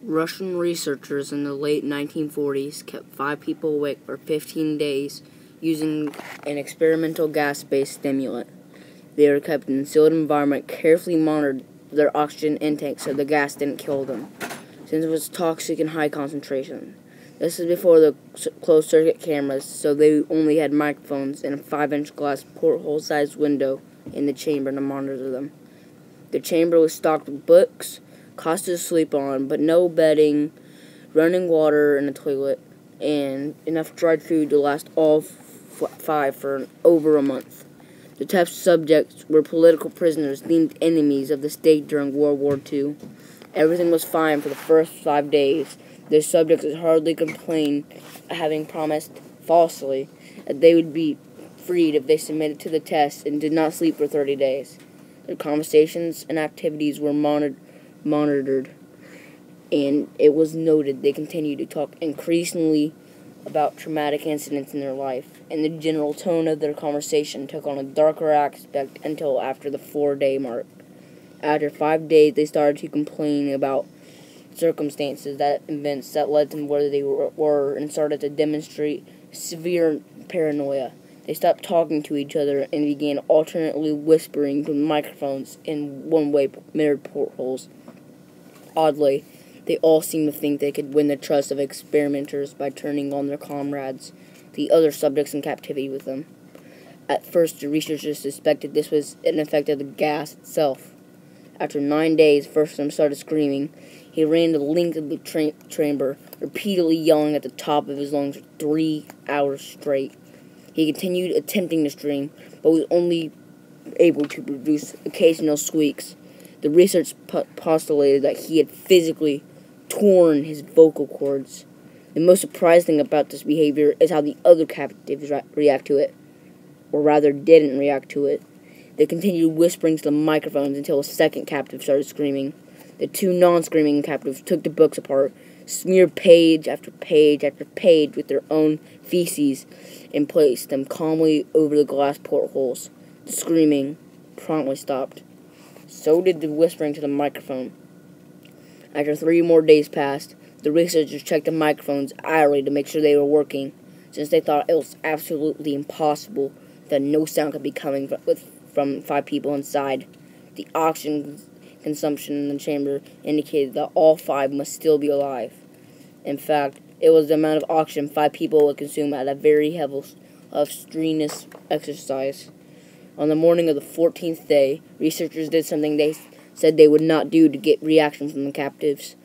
Russian researchers in the late 1940s kept 5 people awake for 15 days using an experimental gas-based stimulant. They were kept in a sealed environment, carefully monitored their oxygen intake so the gas didn't kill them, since it was toxic in high concentration. This is before the closed-circuit cameras, so they only had microphones and a 5-inch glass porthole-sized window in the chamber to monitor them. The chamber was stocked with books, cots to sleep on, but no bedding, running water and a toilet, and enough dried food to last all 5 for over a month. The test subjects were political prisoners deemed enemies of the state during World War II. Everything was fine for the first 5 days. The subjects hardly complained, having promised falsely that they would be freed if they submitted to the test and did not sleep for 30 days. Their conversations and activities were monitored, and it was noted they continued to talk increasingly about traumatic incidents in their life, and the general tone of their conversation took on a darker aspect until after the 4-day mark. After 5 days, they started to complain about circumstances, events that led them where they were, and started to demonstrate severe paranoia. They stopped talking to each other and began alternately whispering from microphones in one-way mirrored portholes. Oddly, they all seemed to think they could win the trust of experimenters by turning on their comrades, the other subjects in captivity with them. At first, the researchers suspected this was an effect of the gas itself. After 9 days, first of them started screaming. He ran the length of the chamber, repeatedly yelling at the top of his lungs for 3 hours straight. He continued attempting to scream, but was only able to produce occasional squeaks. The research postulated that he had physically torn his vocal cords. The most surprising thing about this behavior is how the other captives react to it, or rather didn't react to it. They continued whispering to the microphones until a second captive started screaming. The 2 non-screaming captives took the books apart, smeared page after page after page with their own feces, and placed them calmly over the glass portholes. The screaming promptly stopped. So did the whispering to the microphone. After 3 more days passed, the researchers checked the microphones hourly to make sure they were working, since they thought it was absolutely impossible that no sound could be coming from 5 people inside. The oxygen consumption in the chamber indicated that all 5 must still be alive. In fact, it was the amount of oxygen 5 people would consume at a very heavy of strenuous exercise. On the morning of the 14th day, researchers did something they said they would not do to get reaction from the captives.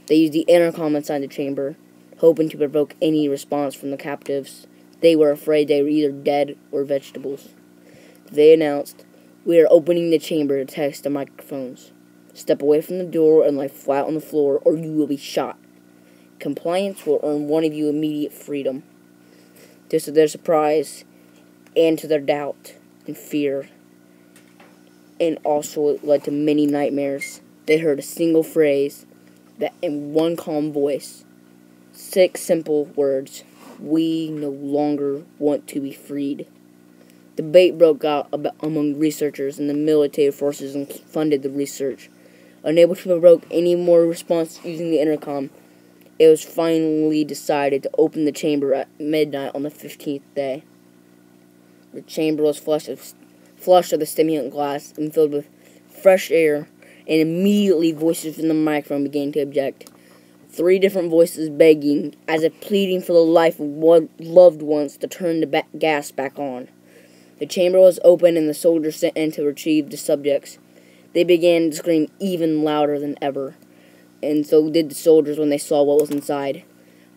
They used the intercom inside the chamber, hoping to provoke any response from the captives. They were afraid they were either dead or vegetables. They announced, "We are opening the chamber to test the microphones. Step away from the door and lie flat on the floor, or you will be shot. Compliance will earn one of you immediate freedom." To their surprise, and to their doubt and fear, and also it led to many nightmares, they heard a single phrase that, in one calm voice, 6 simple words: "We no longer want to be freed." Debate broke out among researchers, and the military forces funded the research. Unable to provoke any more response using the intercom, it was finally decided to open the chamber at midnight on the 15th day. The chamber was flush of the stimulant glass and filled with fresh air, and immediately voices from the microphone began to object. 3 different voices begging, as if pleading for the life of loved ones, to turn the gas back on. The chamber was open and the soldiers sent in to retrieve the subjects. They began to scream even louder than ever, and so did the soldiers when they saw what was inside.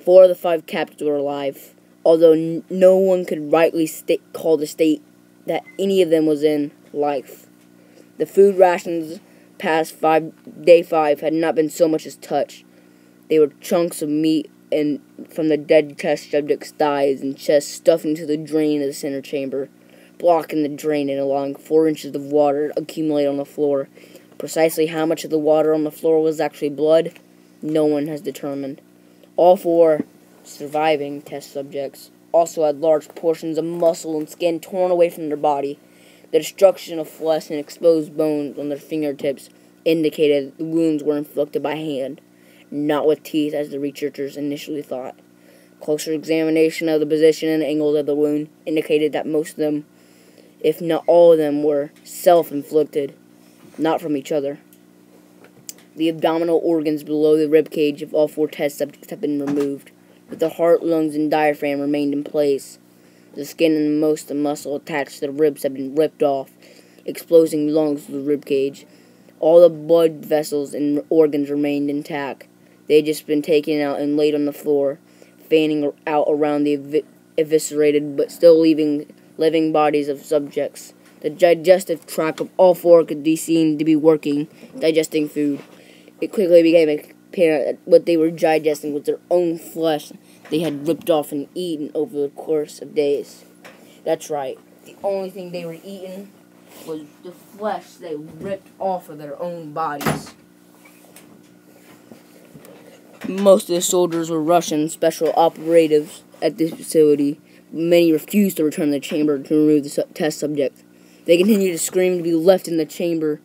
4 of the 5 captives were alive, although no one could rightly call the state that any of them was in life. The food rations past day 5 had not been so much as touched. They were chunks of meat and from the dead test subjects' thighs and chests stuffed into the drain of the center chamber, blocking the drain and allowing 4 inches of water to accumulate on the floor. Precisely how much of the water on the floor was actually blood, no one has determined. All 4 surviving test subjects also had large portions of muscle and skin torn away from their body. The destruction of flesh and exposed bones on their fingertips indicated the wounds were inflicted by hand. not with teeth as the researchers initially thought. Closer examination of the position and angle of the wound indicated that most of them, if not all of them, were self-inflicted, not from each other. The abdominal organs below the rib cage of all 4 test subjects have been removed, but the heart, lungs, and diaphragm remained in place. The skin and most of the muscle attached to the ribs have been ripped off, exposing lungs to the rib cage. All the blood vessels and organs remained intact. They had just been taken out and laid on the floor, fanning out around the eviscerated but still living bodies of subjects. The digestive tract of all 4 could be seen to be working, digesting food. It quickly became apparent that what they were digesting was their own flesh they had ripped off and eaten over the course of days. That's right. The only thing they were eating was the flesh they ripped off of their own bodies. Most of the soldiers were Russian special operatives at this facility. Many refused to return to the chamber to remove the test subject. They continued to scream to be left in the chamber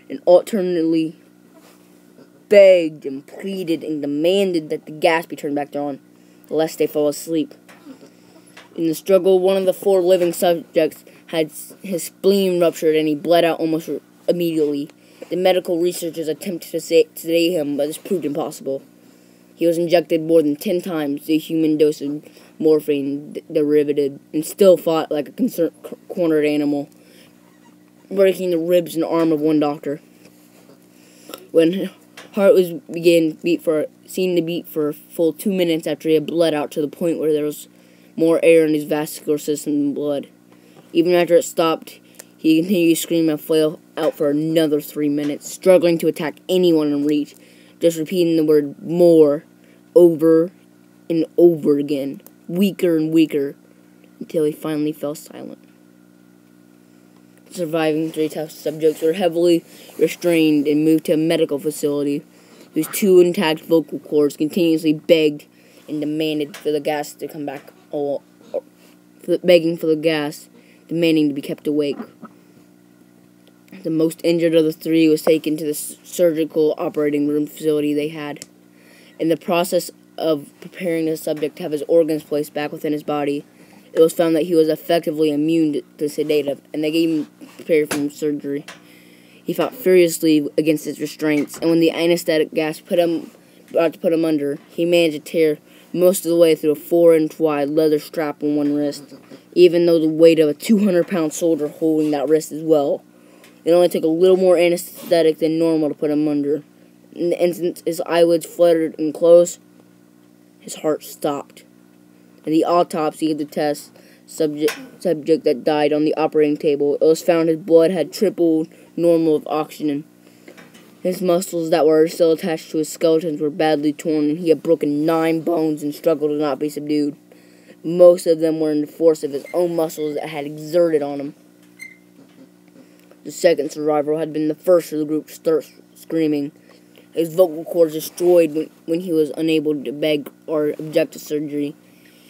and alternately begged and pleaded and demanded that the gas be turned back on, lest they fall asleep. In the struggle, one of the 4 living subjects had his spleen ruptured and he bled out almost immediately. The medical researchers attempted to sedate him, but this proved impossible. He was injected more than 10 times the human dose of morphine derivative and still fought like a cornered animal, breaking the ribs and arm of one doctor. When heart was seen to beat for a full 2 minutes after he had bled out to the point where there was more air in his vascular system than blood. Even after it stopped, he continued to scream and flail out for another 3 minutes, struggling to attack anyone in reach, just repeating the word more over and over again, weaker and weaker, until he finally fell silent. The surviving 3 test subjects were heavily restrained and moved to a medical facility, whose 2 intact vocal cords continuously begged and demanded for the gas to come back, begging for the gas, demanding to be kept awake. The most injured of the 3 was taken to the surgical operating room facility they had. In the process of preparing the subject to have his organs placed back within his body, it was found that he was effectively immune to sedative, and they gave him prepared for surgery. He fought furiously against its restraints, and when the anesthetic gas put him under, he managed to tear most of the way through a 4-inch wide leather strap on one wrist, even though the weight of a 200-pound soldier holding that wrist as well. It only took a little more anesthetic than normal to put him under. In the instant his eyelids fluttered and closed, his heart stopped. In the autopsy of the test subject that died on the operating table, it was found his blood had tripled normal of oxygen. His muscles that were still attached to his skeletons were badly torn, and he had broken 9 bones and struggled to not be subdued. Most of them were in the force of his own muscles that had exerted on him. The second survivor had been the first of the group to start screaming. His vocal cords destroyed when he was unable to beg or object to surgery.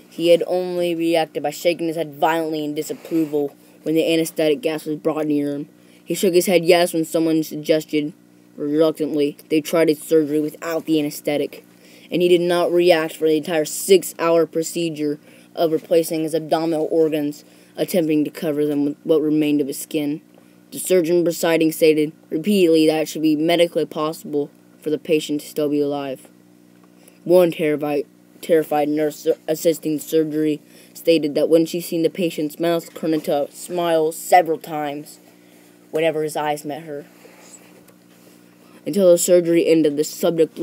He had only reacted by shaking his head violently in disapproval when the anesthetic gas was brought near him. He shook his head yes when someone suggested, reluctantly, they tried his surgery without the anesthetic, and he did not react for the entire 6-hour procedure of replacing his abdominal organs, attempting to cover them with what remained of his skin. The surgeon presiding stated repeatedly that it should be medically possible for the patient to still be alive. One terrified nurse assisting surgery stated that when she seen the patient's mouth turn into a smile several times whenever his eyes met her. Until the surgery ended, the subject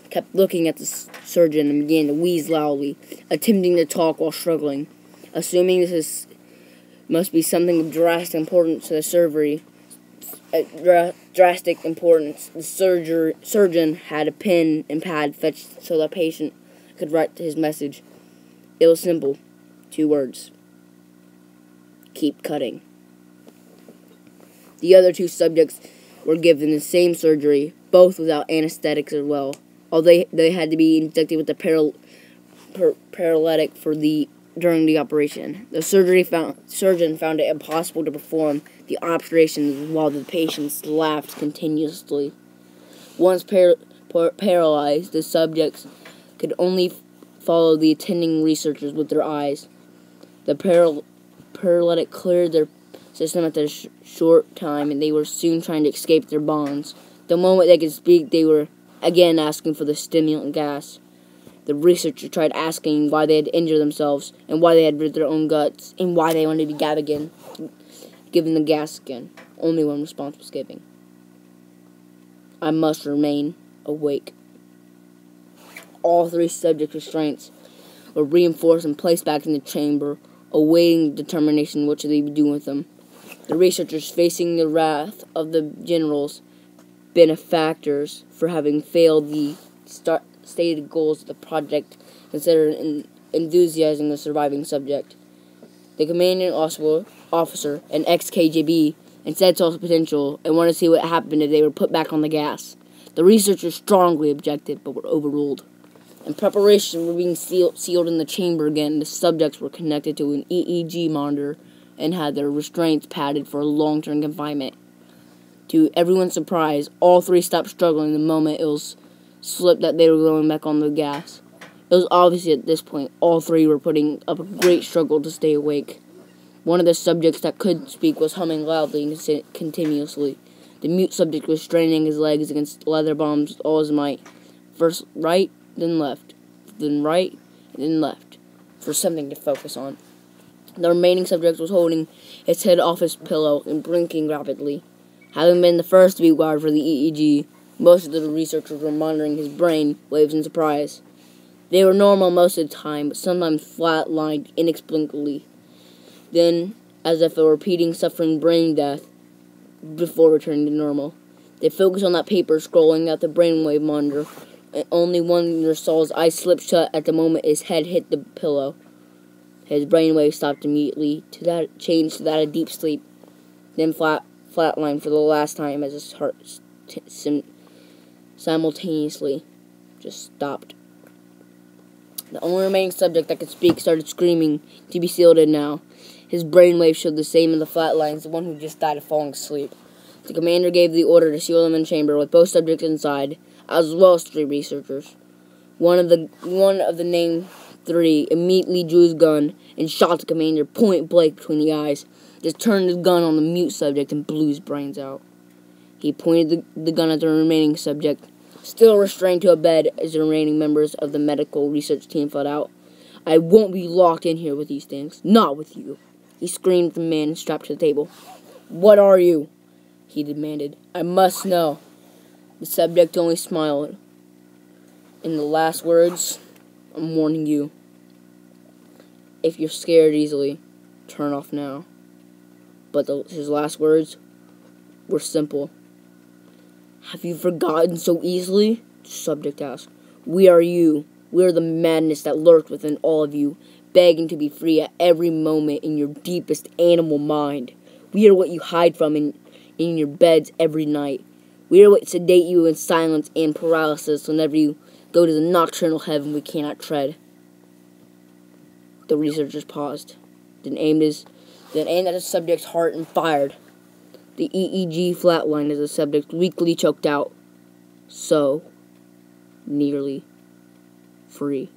kept looking at the surgeon and began to wheeze loudly, attempting to talk while struggling. Assuming this must be something of drastic importance to the surgery, the surgeon had a pen and pad fetched so the patient could write his message. It was simple. 2 words. Keep cutting. The other 2 subjects were given the same surgery, both without anesthetics as well, although they had to be injected with the paralytic during the operation. The surgeon found it impossible to perform the operations while the patients laughed continuously. Once paralyzed, the subjects could only follow the attending researchers with their eyes. The paralytic cleared their system after a short time, and they were soon trying to escape their bonds. The moment they could speak, they were again asking for the stimulant gas. The researcher tried asking why they had injured themselves, and why they had rid their own guts, and why they wanted to be given the gas again. Only one response was given: I must remain awake. All three subject restraints were reinforced and placed back in the chamber, awaiting determination what they would do with them. The researchers, facing the wrath of the generals, benefactors, for having failed the stated goals of the project, considered enthusiasing the surviving subject. The commanding officer, an ex-KGB, instead saw potential and wanted to see what happened if they were put back on the gas. The researchers strongly objected, but were overruled. In preparation for being sealed in the chamber again, the subjects were connected to an EEG monitor and had their restraints padded for long-term confinement. To everyone's surprise, all three stopped struggling the moment it was slipped that they were going back on the gas. It was obvious at this point all three were putting up a great struggle to stay awake. One of the subjects that could speak was humming loudly and continuously. The mute subject was straining his legs against leather bombs with all his might. First right, then left, then right, then left, for something to focus on. The remaining subject was holding his head off his pillow and blinking rapidly. Having been the first to be wired for the EEG, most of the researchers were monitoring his brain waves in surprise. They were normal most of the time, but sometimes flat-lined inexplicably. Then, as if a repeating suffering brain death before returning to normal. They focused on that paper scrolling out the brainwave monitor, and only one saw his eyes slip shut at the moment his head hit the pillow. His brainwave stopped immediately, changed to that of deep sleep, then flatlined for the last time as his heart simultaneously just stopped. The only remaining subject that could speak started screaming to be sealed in now. His brainwave showed the same in the flat line as the one who just died of falling asleep. The commander gave the order to seal them in chamber with both subjects inside, as well as three researchers. One of the named three immediately drew his gun and shot the commander point blank between the eyes, just turned his gun on the mute subject and blew his brains out. He pointed the gun at the remaining subject, still restrained to a bed as the remaining members of the medical research team fled out. I won't be locked in here with these things. Not with you. He screamed at the man strapped to the table. What are you? He demanded. I must know. The subject only smiled. In the last words, I'm warning you. If you're scared easily, turn off now. But his last words were simple. Have you forgotten so easily? The subject asked. We are you. We are the madness that lurks within all of you, begging to be free at every moment in your deepest animal mind. We are what you hide from in your beds every night. We are what sedate you in silence and paralysis whenever you go to the nocturnal heaven we cannot tread. The researchers paused, then aimed at the subject's heart and fired. The EEG flatlined as the subject weakly choked out. So, nearly free.